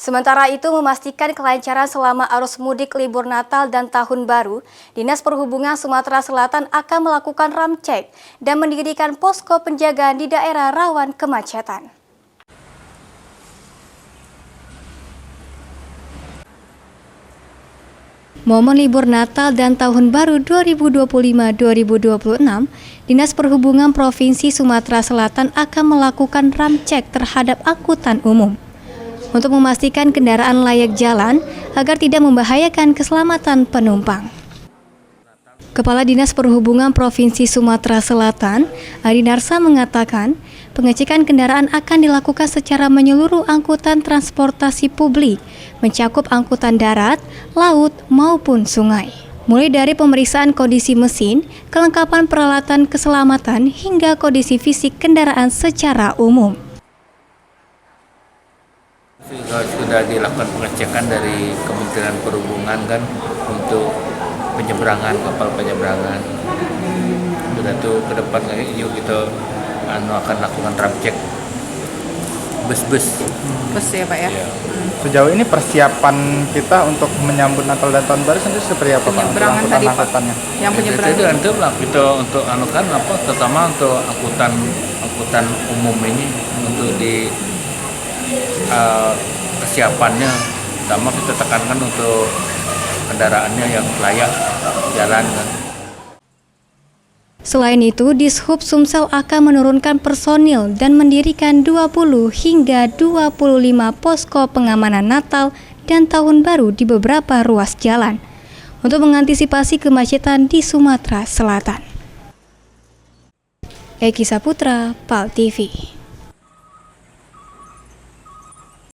Sementara itu, memastikan kelancaran selama arus mudik libur Natal dan Tahun Baru, Dinas Perhubungan Sumatera Selatan akan melakukan ramcek dan mendirikan posko penjagaan di daerah rawan kemacetan. Momen libur Natal dan Tahun Baru 2025-2026, Dinas Perhubungan Provinsi Sumatera Selatan akan melakukan ramcek terhadap angkutan umum untuk memastikan kendaraan layak jalan agar tidak membahayakan keselamatan penumpang. Kepala Dinas Perhubungan Provinsi Sumatera Selatan, Adi Narsa mengatakan, pengecekan kendaraan akan dilakukan secara menyeluruh angkutan transportasi publik, mencakup angkutan darat, laut, maupun sungai. Mulai dari pemeriksaan kondisi mesin, kelengkapan peralatan keselamatan, hingga kondisi fisik kendaraan secara umum. Sudah dilakukan pengecekan dari Kementerian Perhubungan kan untuk penyeberangan, kapal penyeberangan. Sudah tuh ke depan yuk kita akan lakukan ramcek bus ya Pak ya. Iya. Sejauh ini persiapan kita untuk menyambut Natal dan Tahun Baru sendiri seperti apa Pak? Penyeberangan tadi Pak. Yang penyeberangan. Itu kita untuk terutama untuk angkutan umum ini untuk di kesiapannya, pertama kita tekankan untuk kendaraannya yang layak jalan kan. Selain itu, Dishub Sumsel akan menurunkan personil dan mendirikan 20 hingga 25 posko pengamanan Natal dan Tahun Baru di beberapa ruas jalan untuk mengantisipasi kemacetan di Sumatera Selatan. Eki Saputra, PAL TV.